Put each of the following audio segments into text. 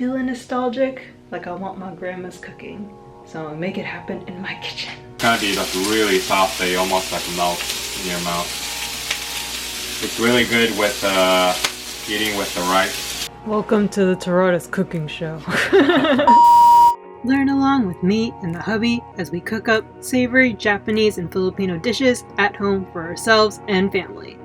feeling nostalgic, like I want my grandma's cooking. So I'm gonna make it happen in my kitchen. It's gonna be like really soft, they almost like melt in your mouth. It's really good with eating with the rice. Welcome to the Tarada's cooking show. Learn along with me and the hubby as we cook up savory Japanese and Filipino dishes at home for ourselves and family.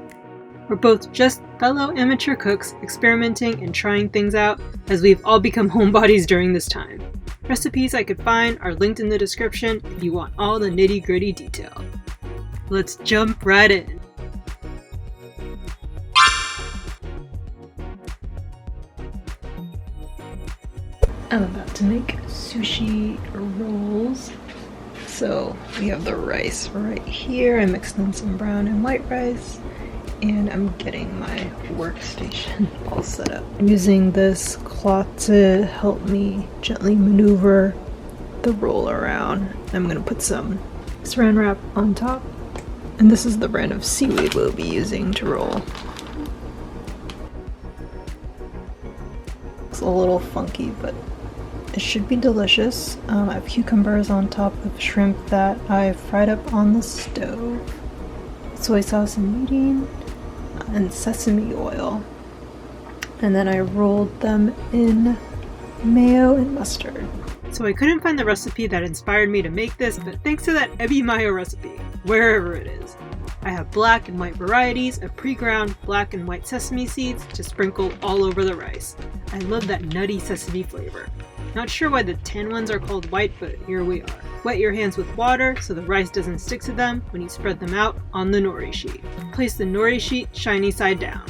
We're both just fellow amateur cooks experimenting and trying things out as we've all become homebodies during this time. Recipes I could find are linked in the description if you want all the nitty-gritty detail. Let's jump right in. I'm about to make sushi rolls. So we have the rice right here. I mixed in some brown and white rice. And I'm getting my workstation all set up. I'm using this cloth to help me gently maneuver the roll around. I'm gonna put some saran wrap on top. And this is the brand of seaweed we'll be using to roll. It's a little funky, but it should be delicious. I have cucumbers on top of shrimp that I fried up on the stove. Soy sauce and medium. And sesame oil, and then I rolled them in mayo and mustard. So I couldn't find the recipe that inspired me to make this, but thanks to that ebi mayo recipe, wherever it is. I have black and white varieties of pre-ground black and white sesame seeds to sprinkle all over the rice. I love that nutty sesame flavor. Not sure why the tan ones are called white, but here we are. Wet your hands with water so the rice doesn't stick to them when you spread them out on the nori sheet. Place the nori sheet shiny side down.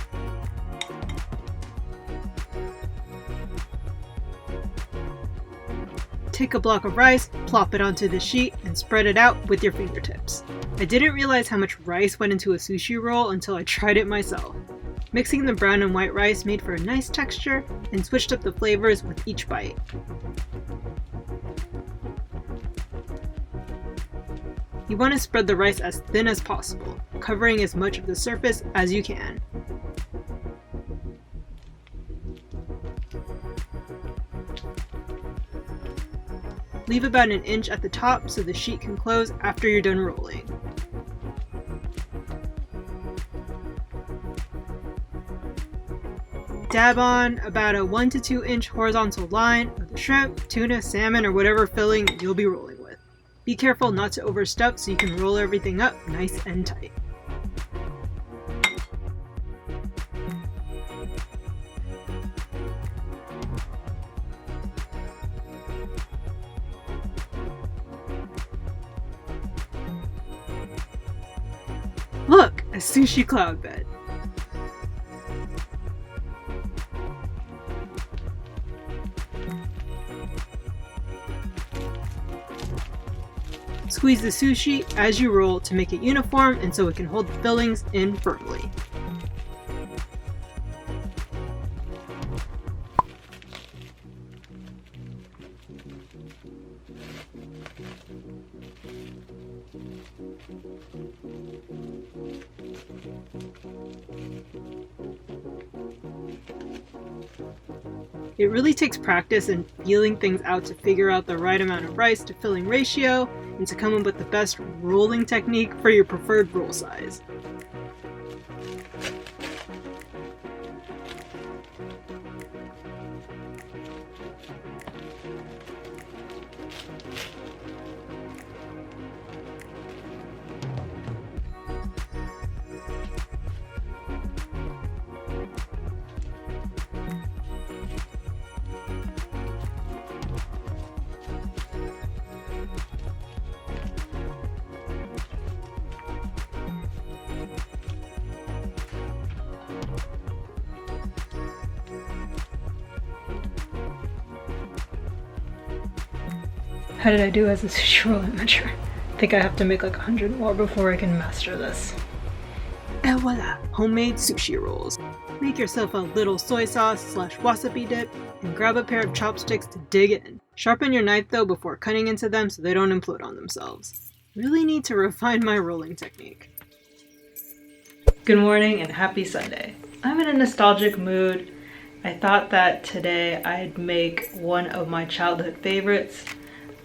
Take a block of rice, plop it onto the sheet, and spread it out with your fingertips. I didn't realize how much rice went into a sushi roll until I tried it myself. Mixing the brown and white rice made for a nice texture and switched up the flavors with each bite. You want to spread the rice as thin as possible, covering as much of the surface as you can. Leave about an inch at the top so the sheet can close after you're done rolling. Dab on about a 1 to 2 inch horizontal line of the shrimp, tuna, salmon, or whatever filling you'll be rolling with. Be careful not to overstuff so you can roll everything up nice and tight. Look, a sushi cloud bed. Squeeze the sushi as you roll to make it uniform and so it can hold the fillings in firmly. It really takes practice and feeling things out to figure out the right amount of rice to filling ratio and to come up with the best rolling technique for your preferred roll size. How did I do as a sushi roll amateur? I think I have to make like 100 more before I can master this. And voila! Homemade sushi rolls. Make yourself a little soy sauce / wasabi dip and grab a pair of chopsticks to dig in. Sharpen your knife though before cutting into them so they don't implode on themselves. Really need to refine my rolling technique. Good morning and happy Sunday. I'm in a nostalgic mood. I thought that today I'd make one of my childhood favorites,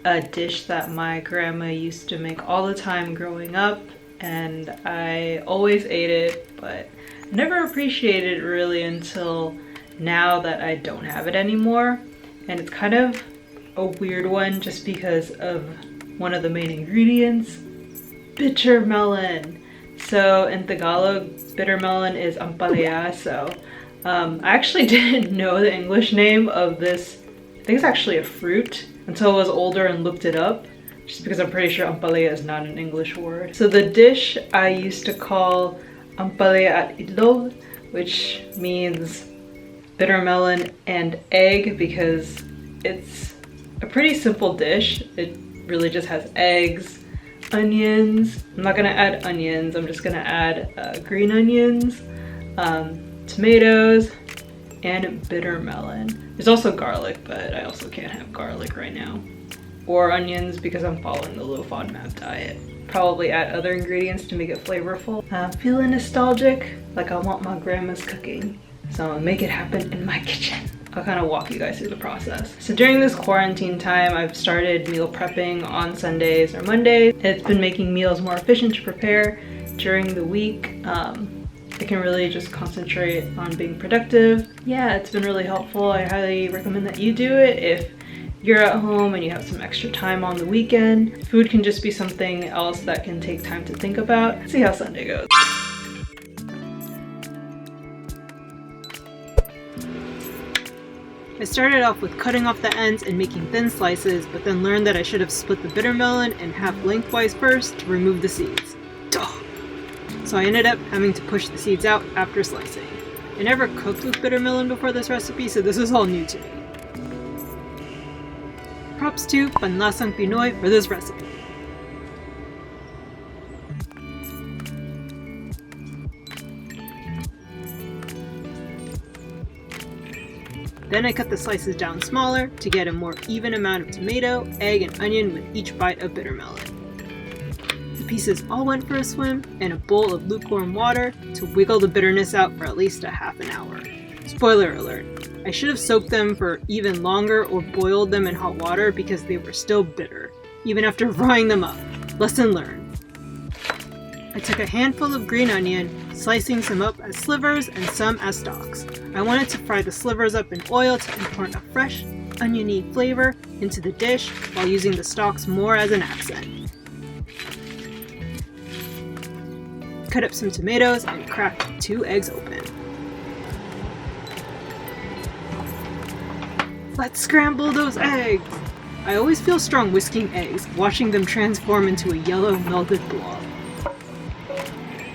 a dish that my grandma used to make all the time growing up, and I always ate it, but never appreciated it really until now that I don't have it anymore. And it's kind of a weird one just because of one of the main ingredients, bittermelon. So in Tagalog, bittermelon is ampalaya. So I actually didn't know the English name of this. I think it's actually a fruit until I was older and looked it up, just because I'm pretty sure ampalaya is not an English word. So the dish I used to call ampalaya at itlog, which means bittermelon and egg, because it's a pretty simple dish. It really just has eggs, onions. I'm not gonna add onions, I'm just gonna add green onions, tomatoes, and bittermelon. There's also garlic, but I also can't have garlic right now. Or onions because I'm following the low FODMAP diet. Probably add other ingredients to make it flavorful. Feeling nostalgic, like I want my grandma's cooking. So I'm gonna make it happen in my kitchen. I'll kind of walk you guys through the process. So during this quarantine time, I've started meal prepping on Sundays or Mondays. It's been making meals more efficient to prepare during the week. I can really just concentrate on being productive. Yeah, it's been really helpful. I highly recommend that you do it if you're at home and you have some extra time on the weekend. Food can just be something else that can take time to think about. See how Sunday goes. I started off with cutting off the ends and making thin slices, but then learned that I should have split the bittermelon in half lengthwise first to remove the seeds. Duh. So I ended up having to push the seeds out after slicing. I never cooked with bittermelon before this recipe, so this is all new to me. Props to Panlasang Pinoy for this recipe. Then I cut the slices down smaller to get a more even amount of tomato, egg, and onion with each bite of bittermelon. The pieces all went for a swim in a bowl of lukewarm water to wiggle the bitterness out for at least a half an hour. Spoiler alert, I should have soaked them for even longer or boiled them in hot water because they were still bitter, even after frying them up. Lesson learned. I took a handful of green onion, slicing some up as slivers and some as stalks. I wanted to fry the slivers up in oil to impart a fresh, oniony flavor into the dish while using the stalks more as an accent. Cut up some tomatoes and cracked 2 eggs open. Let's scramble those eggs! I always feel strong whisking eggs, watching them transform into a yellow melted blob.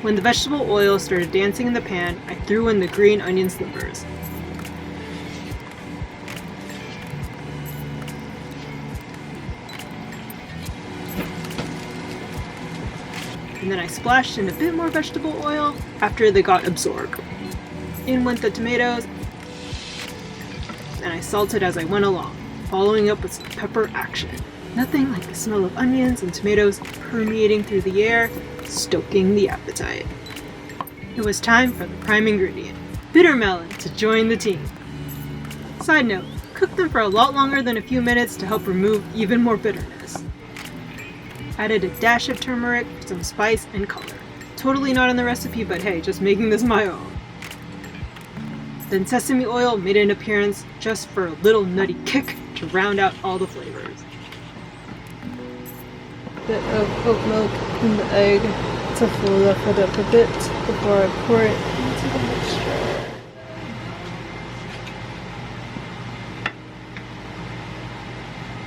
When the vegetable oil started dancing in the pan, I threw in the green onion slivers. And then I splashed in a bit more vegetable oil after they got absorbed. In went the tomatoes, and I salted as I went along, following up with some pepper action. Nothing like the smell of onions and tomatoes permeating through the air, stoking the appetite. It was time for the prime ingredient, bittermelon, to join the team. Side note, cook them for a lot longer than a few minutes to help remove even more bitterness. Added a dash of turmeric for some spice and color. Totally not in the recipe, but hey, just making this my own. Then sesame oil made an appearance just for a little nutty kick to round out all the flavors. Bit of oat milk in the egg to fluff it up a bit before I pour it into the mixture.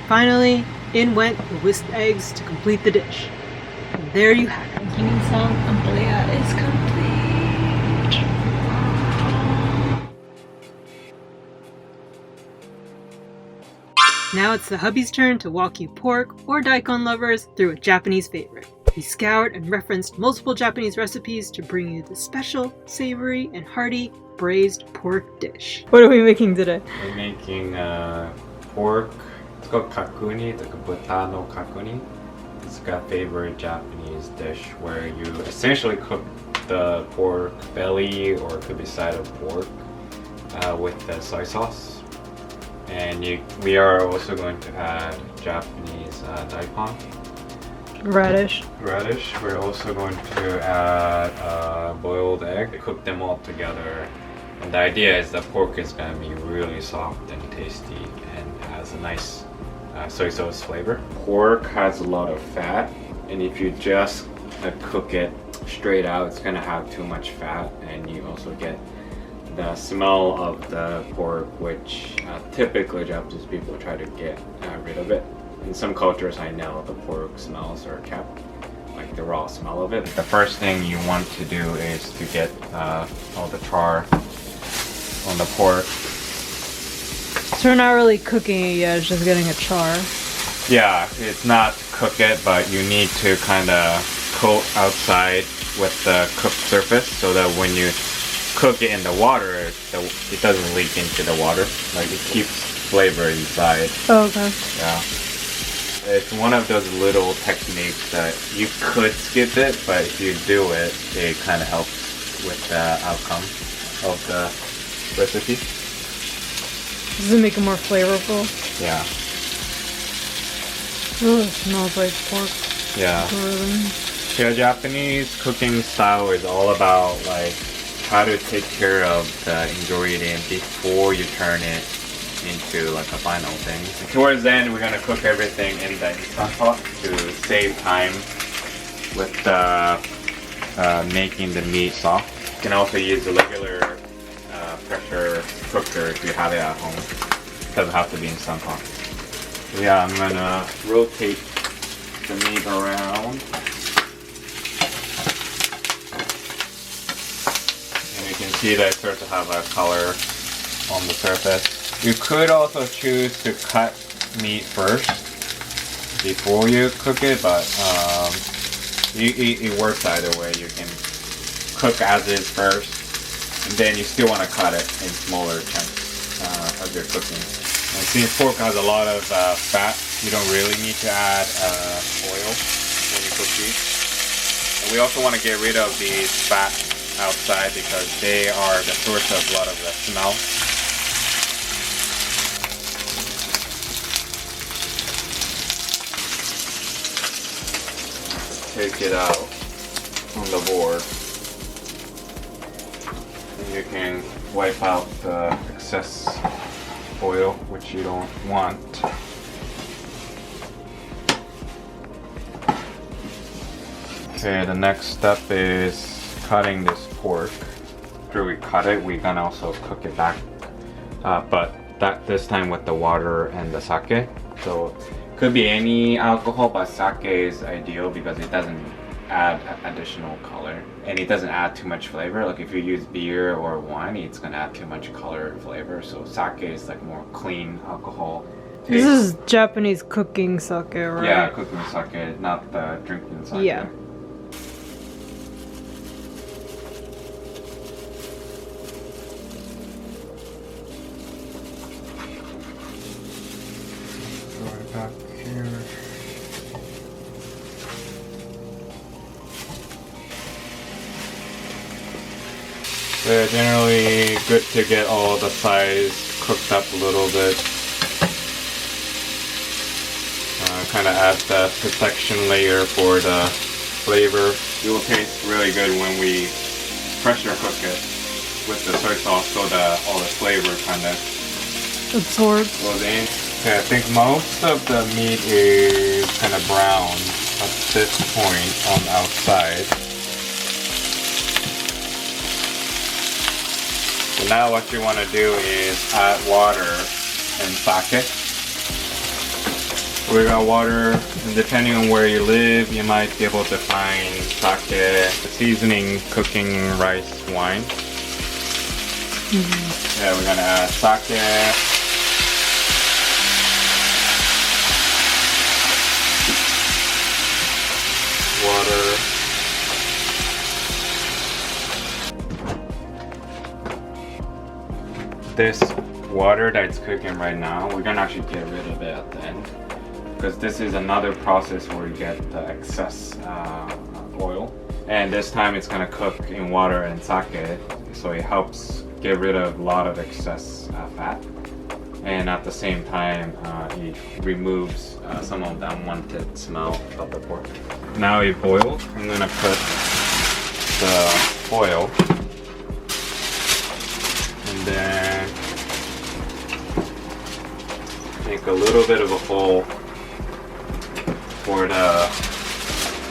Finally, in went the whisked eggs to complete the dish. And there you have it. Ginseng ampalaya is complete. Now it's the hubby's turn to walk you pork or daikon lovers through a Japanese favorite. He scoured and referenced multiple Japanese recipes to bring you the special, savory, and hearty braised pork dish. What are we making today? We're making pork. It's called Kakuni, it's like a buta no Kakuni. It's like a favorite Japanese dish where you essentially cook the pork belly, or it could be side of pork, with the soy sauce. And we are also going to add Japanese daikon. Radish. We're also going to add boiled egg. Cook them all together. And the idea is the pork is going to be really soft and tasty and has a nice soy sauce flavor. Pork has a lot of fat, and if you just cook it straight out, it's going to have too much fat, and you also get the smell of the pork, which typically Japanese people try to get rid of it. In some cultures, I know the pork smells are kept, like the raw smell of it. The first thing you want to do is to get all the char on the pork. So we're not really cooking it yet, it's just getting a char. Yeah, it's not cook it, but you need to kind of coat outside with the cooked surface so that when you cook it in the water, it doesn't leak into the water. Like, it keeps flavor inside. Oh, okay. Yeah. It's one of those little techniques that you could skip it, but if you do it, it kind of helps with the outcome of the recipe. Does it make it more flavorful? Yeah. Oh, it smells like pork. Yeah. Really. Yeah, Japanese cooking style is all about like how to take care of the ingredient before you turn it into like a final thing. And towards the end, we're gonna cook everything in the instant pot to save time with making the meat soft. You can also use a regular pressure cooker if you have it at home. It doesn't have to be instant pot. So yeah, I'm gonna rotate the meat around. And you can see that it starts to have a color on the surface. You could also choose to cut meat first before you cook it, but it works either way. You can cook as is first, and then you still want to cut it in smaller chunks as you're cooking. And since pork has a lot of fat, you don't really need to add oil when you cook these. And we also want to get rid of these fat outside because they are the source of a lot of the smell. Take it out on the board. And you can wipe out the excess oil, which you don't want. Okay, the next step is cutting this pork. After we cut it, we can also cook it back, but this time with the water and the sake. So could be any alcohol, but sake is ideal because it doesn't add additional color and it doesn't add too much flavor. Like if you use beer or wine, it's gonna add too much color and flavor. So sake is like more clean alcohol taste. This is Japanese cooking sake, right? Yeah, cooking sake, not the drinking sake. Yeah. Back here. They're generally good to get all the sides cooked up a little bit. Kind of add the protection layer for the flavor. It will taste really good when we pressure cook it with the soy sauce so that all the flavor kind of Absorbs. goes in. Okay, I think most of the meat is kind of brown at this point on the outside. So now what you want to do is add water and sake. We got water, and depending on where you live, you might be able to find sake, seasoning, cooking rice wine. Yeah, we're gonna add sake. Water. This water that's cooking right now, we're gonna actually get rid of it at the end because this is another process where you get the excess oil, and this time it's gonna cook in water and sake, so it helps get rid of a lot of excess fat, and at the same time it removes some of the unwanted smell of the pork. Now it boiled. I'm gonna put the foil and then make a little bit of a hole for the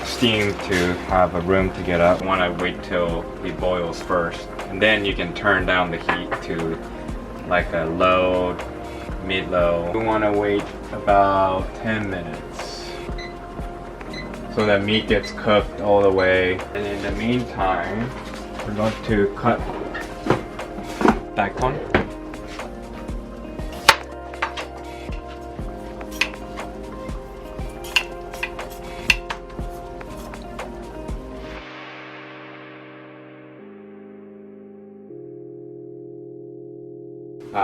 steam to have a room to get up. I want to wait till it boils first, and then you can turn down the heat to like a low, mid-low. We want to wait about 10 minutes so that meat gets cooked all the way. And in the meantime, we're going to cut daikon.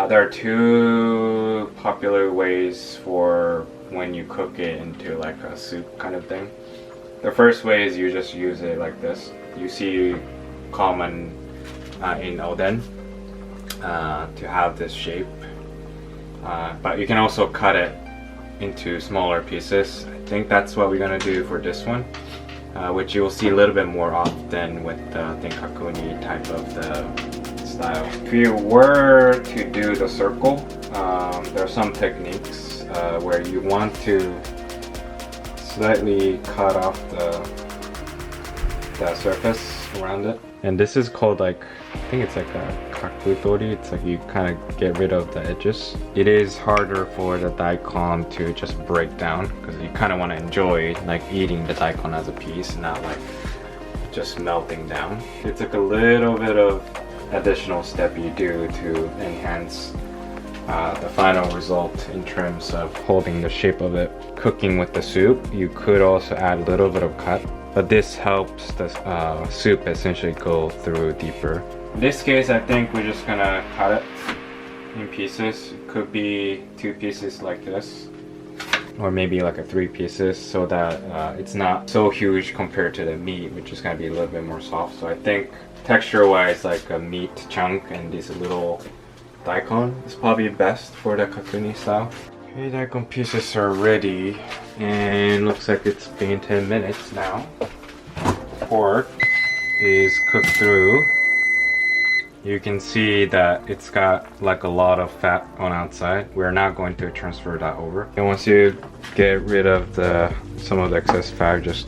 There are two popular ways for when you cook it into like a soup kind of thing. The first way is you just use it like this. You see common in oden to have this shape, but you can also cut it into smaller pieces. I think that's what we're gonna do for this one, which you will see a little bit more often with the Kakuni type of the style. If you were to do the circle, there are some techniques where you want to slightly cut off the surface around it. And this is called like, I think it's like a kakutori. It's like you kind of get rid of the edges. It is harder for the daikon to just break down because you kind of want to enjoy like eating the daikon as a piece, not like just melting down. It's like a little bit of additional step you do to enhance the final result in terms of holding the shape of it. Cooking with the soup, you could also add a little bit of cut, but this helps the soup essentially go through deeper. In this case, I think we're just gonna cut it in pieces. It could be 2 pieces like this, or maybe like a 3 pieces, so that it's not so huge compared to the meat, which is gonna be a little bit more soft. So I think texture-wise, like a meat chunk and these little daikon is probably best for the Kakuni style. Okay, daikon pieces are ready, and looks like it's been 10 minutes now. Pork is cooked through. You can see that it's got like a lot of fat on outside. We're not going to transfer that over. And once you get rid of some of the excess fat, just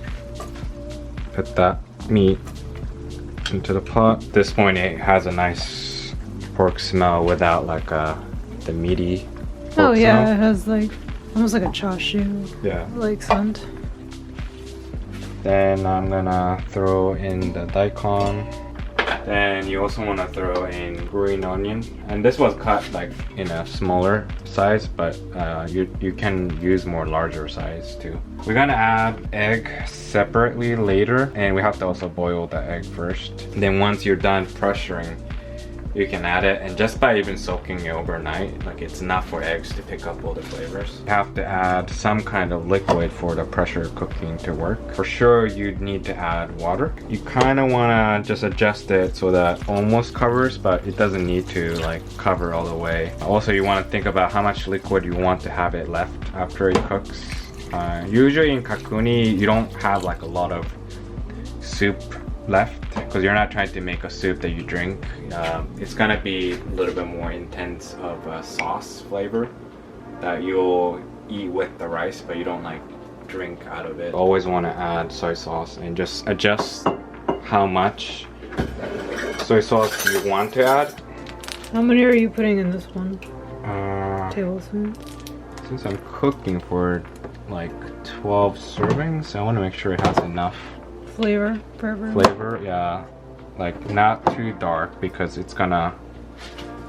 put that meat into the pot. At this point, it has a nice pork smell without like the meaty pork Oh yeah, smell. it has like almost like a chashu like scent. Then I'm gonna throw in the daikon. Then you also want to throw in green onion, and this was cut like in a smaller size, but you can use more larger size too. We're gonna add egg separately later, and we have to also boil the egg first. Then once you're done pressuring, you can add it, and just by even soaking it overnight, like it's enough for eggs to pick up all the flavors. You have to add some kind of liquid for the pressure cooking to work. For sure, you'd need to add water. You kind of want to just adjust it so that almost covers, but it doesn't need to like cover all the way. Also, you want to think about how much liquid you want to have it left after it cooks. Usually in Kakuni, you don't have like a lot of soup left because you're not trying to make a soup that you drink. It's gonna be a little bit more intense of a sauce flavor that you'll eat with the rice, but you don't like drink out of it. Always want to add soy sauce and just adjust how much soy sauce you want to add. How many are you putting in this one? Tablespoons. Since I'm cooking for like 12 servings, I want to make sure it has enough Flavor. Yeah, like not too dark because it's gonna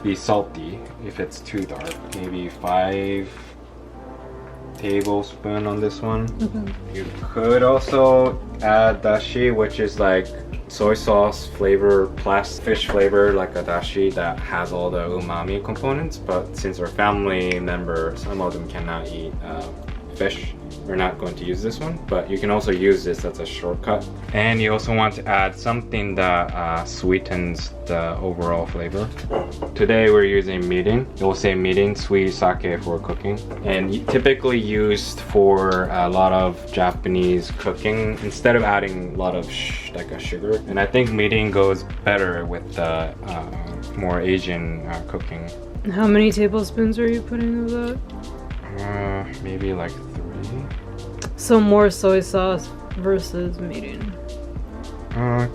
be salty if it's too dark. Maybe 5 tablespoons on this one. Okay. You could also add dashi, which is like soy sauce flavor plus fish flavor, like a dashi that has all the umami components. But since our family member, some of them cannot eat fish, we're not going to use this one, but you can also use this as a shortcut. And you also want to add something that sweetens the overall flavor. Today we're using mirin. It will say mirin, sweet sake for cooking, and typically used for a lot of Japanese cooking instead of adding a lot of like a sugar. And I think mirin goes better with the more Asian cooking. How many tablespoons are you putting of that? Maybe like 3. So more soy sauce versus mirin.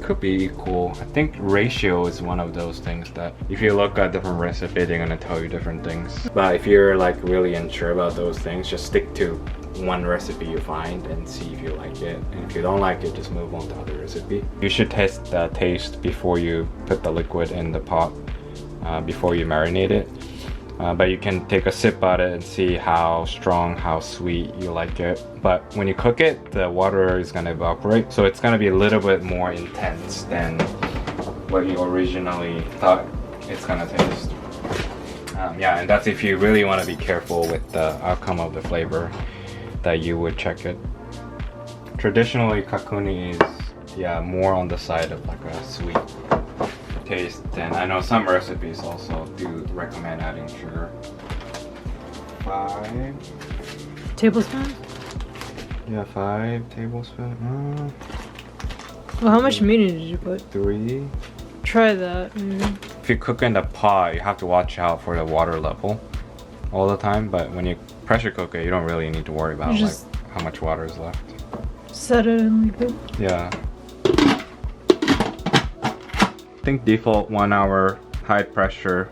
Could be equal. I think ratio is one of those things that if you look at different recipe, they're gonna tell you different things. But if you're like really unsure about those things, just stick to one recipe you find and see if you like it. And if you don't like it, just move on to other recipe. You should test the taste before you put the liquid in the pot, before you marinate it. But you can take a sip at it and see how strong, how sweet you like it. But when you cook it, the water is going to evaporate, so it's going to be a little bit more intense than what you originally thought it's going to taste. Yeah, and that's if you really want to be careful with the outcome of the flavor, that you would check it. Traditionally, Kakuni is more on the side of like a sweet taste, and I know some recipes also do recommend adding sugar. 5 Tablespoons? Yeah, 5 tablespoons. Well, how much mirin did you put? 3. Try that. If you cook in the pot, you have to watch out for the water level all the time, but when you pressure cook it, you don't really need to worry about like how much water is left. Set it and leave it. Yeah. I think default 1 hour high pressure,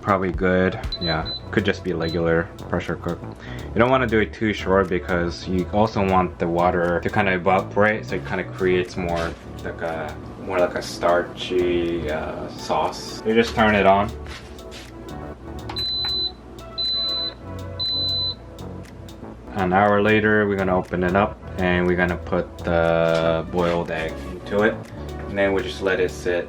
probably good. Yeah, could just be regular pressure cook. You don't want to do it too short because you also want the water to kind of evaporate, so it kind of creates more like a starchy sauce. You just turn it on. An hour later, we're gonna open it up and we're gonna put the boiled egg into it. And then we just let it sit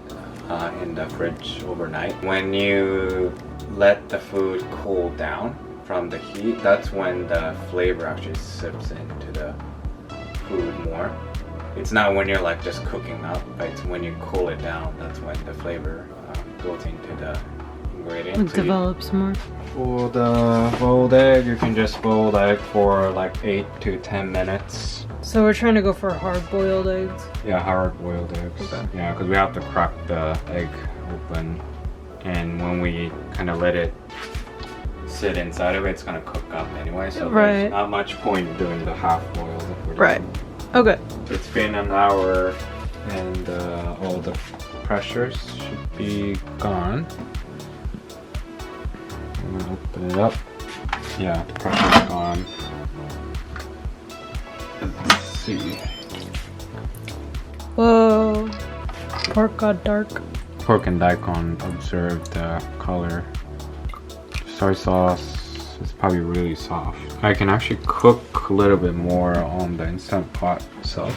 in the fridge overnight. When you let the food cool down from the heat, that's when the flavor actually sips into the food more. It's not when you're like just cooking up, but it's when you cool it down, that's when the flavor goes into the ingredients. It develops more. For the boiled egg, you can just boil the egg for like 8 to 10 minutes. So we're trying to go for hard-boiled eggs? Yeah, hard-boiled eggs. Okay. Yeah, because we have to crack the egg open. And when we kind of let it sit inside of it, it's going to cook up anyway. So there's not much point doing the half-boiled. Right. Okay. It's been an hour and all the pressures should be gone. I'm going to open it up. Yeah, the pressure's gone. Let's see. Whoa. Pork got dark. Pork and daikon, observe the color. Soy sauce is probably really soft. I can actually cook a little bit more on the Instant Pot itself.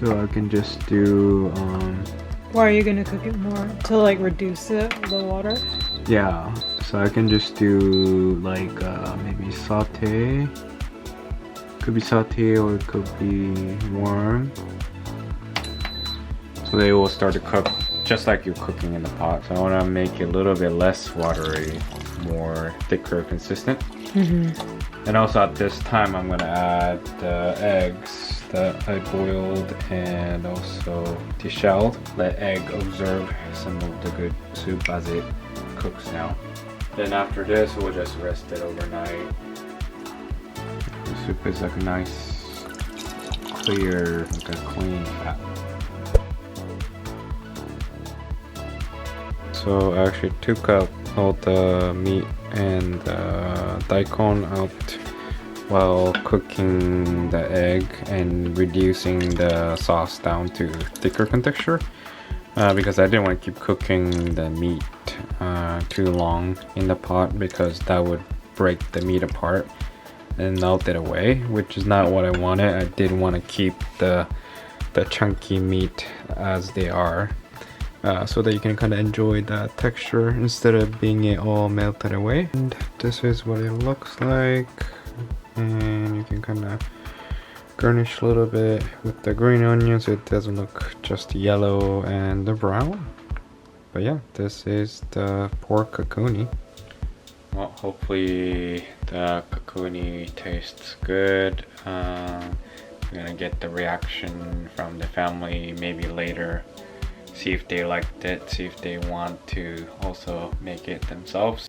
So I can just do... Why are you gonna cook it more? To like reduce it, the water? Yeah, so I can just do like maybe saute. Could be saute or it could be warm. So they will start to cook just like you're cooking in the pot. So I want to make it a little bit less watery, more thicker, consistent. And also at this time I'm going to add the eggs that I boiled and also deshelled. Let egg absorb some of the good soup as it cooks now. Then after this we'll just rest it overnight. The soup is like a nice clear, like a clean fat. So I actually took out all the meat and the daikon out while cooking the egg and reducing the sauce down to thicker texture because I didn't want to keep cooking the meat too long in the pot because that would break the meat apart and melt it away, which is not what I wanted. I did want to keep the chunky meat as they are. so that you can kind of enjoy that texture instead of being it all melted away. And this is what it looks like, and you can kind of garnish a little bit with the green onion so it doesn't look just yellow and the brown. But yeah, this is the pork kakuni. Well, hopefully the kakuni tastes good. I'm gonna get the reaction from the family maybe later. See if they liked it, see if they want to also make it themselves.